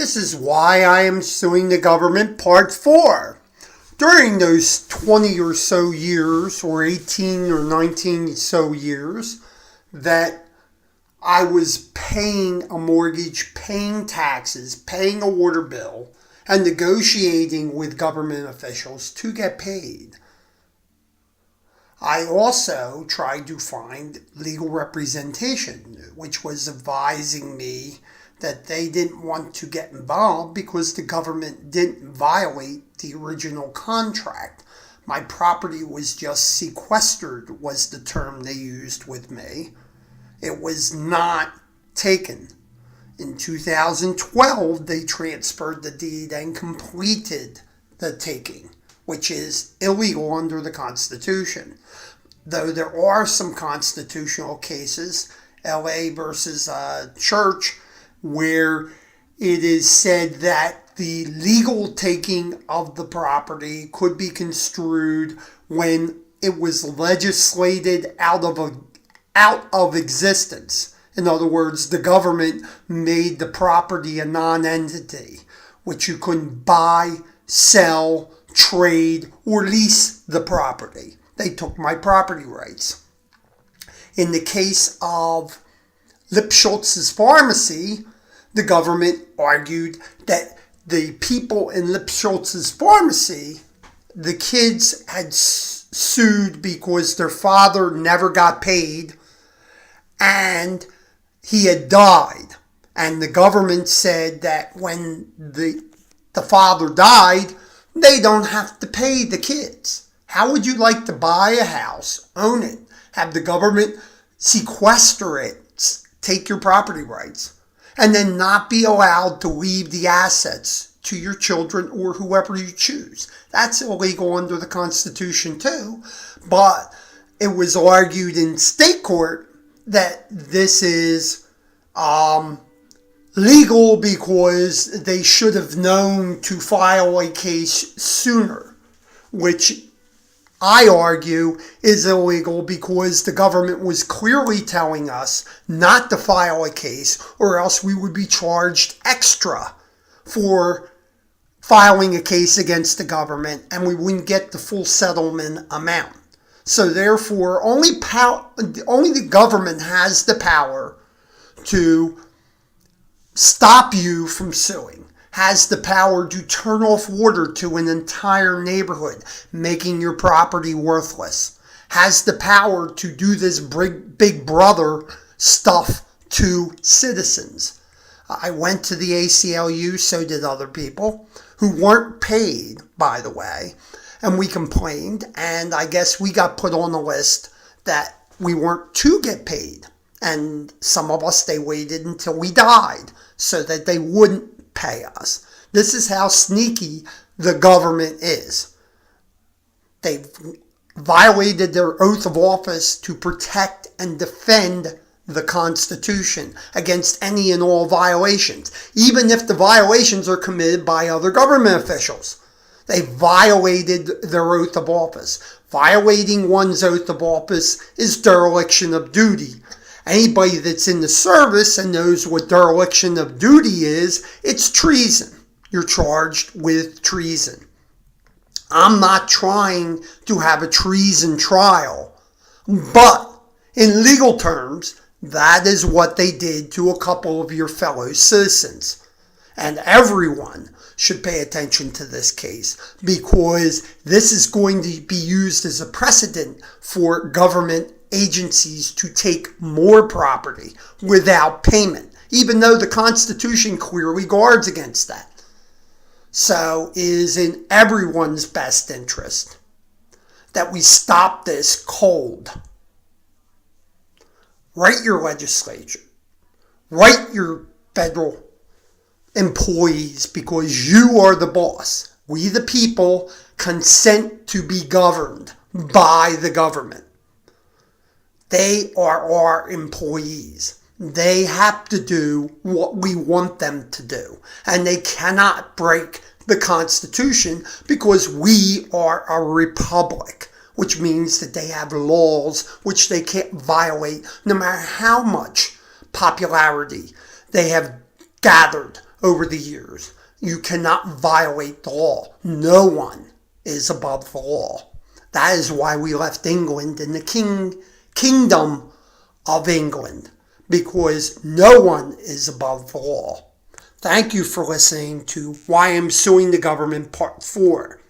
This is why I am suing the government, part 4. During those 20 or so years, or 18 or 19 so years, that I was paying a mortgage, paying taxes, paying a water bill, and negotiating with government officials to get paid. I also tried to find legal representation, which was advising me that they didn't want to get involved because the government didn't violate the original contract. My property was just sequestered, was the term they used with me. It was not taken. In 2012, they transferred the deed and completed the taking, which is illegal under the Constitution. Though there are some constitutional cases, LA versus Church, where it is said that the legal taking of the property could be construed when it was legislated out of existence. In other words, the government made the property a non-entity, which you couldn't buy, sell, trade, or lease the property. They took my property rights. In the case of Lipschutz's pharmacy, the government argued that the people in Lipschutz's pharmacy, the kids had sued because their father never got paid and he had died. And the government said that when the father died, they don't have to pay the kids. How would you like to buy a house, own it, have the government sequester it, take your property rights, and then not be allowed to leave the assets to your children or whoever you choose? That's illegal under the Constitution too, but it was argued in state court that this is legal because they should have known to file a case sooner, which I argue is illegal because the government was clearly telling us not to file a case or else we would be charged extra for filing a case against the government and we wouldn't get the full settlement amount. So therefore, only the government has the power to stop you from suing, has the power to turn off water to an entire neighborhood, making your property worthless, has the power to do this big brother stuff to citizens. I went to the ACLU, so did other people, who weren't paid, by the way, and we complained, and I guess we got put on the list that we weren't to get paid. And some of us, they waited until we died so that they wouldn't pay us. This is how sneaky the government is. They've violated their oath of office to protect and defend the Constitution against any and all violations, even if the violations are committed by other government officials. They violated their oath of office. Violating one's oath of office is dereliction of duty. Anybody that's in the service and knows what dereliction of duty is, it's treason. You're charged with treason. I'm not trying to have a treason trial, but in legal terms, that is what they did to a couple of your fellow citizens. And everyone should pay attention to this case because this is going to be used as a precedent for government agencies to take more property without payment, even though the Constitution clearly guards against that. So it is in everyone's best interest that we stop this cold. Write your legislature. Write your federal employees because you are the boss. We the people consent to be governed by the government. They are our employees. They have to do what we want them to do. And they cannot break the Constitution because we are a republic, which means that they have laws which they can't violate no matter how much popularity they have gathered over the years. You cannot violate the law. No one is above the law. That is why we left England in the kingdom of England, because no one is above the law. Thank you for listening to Why I'm Suing the Government Part 4.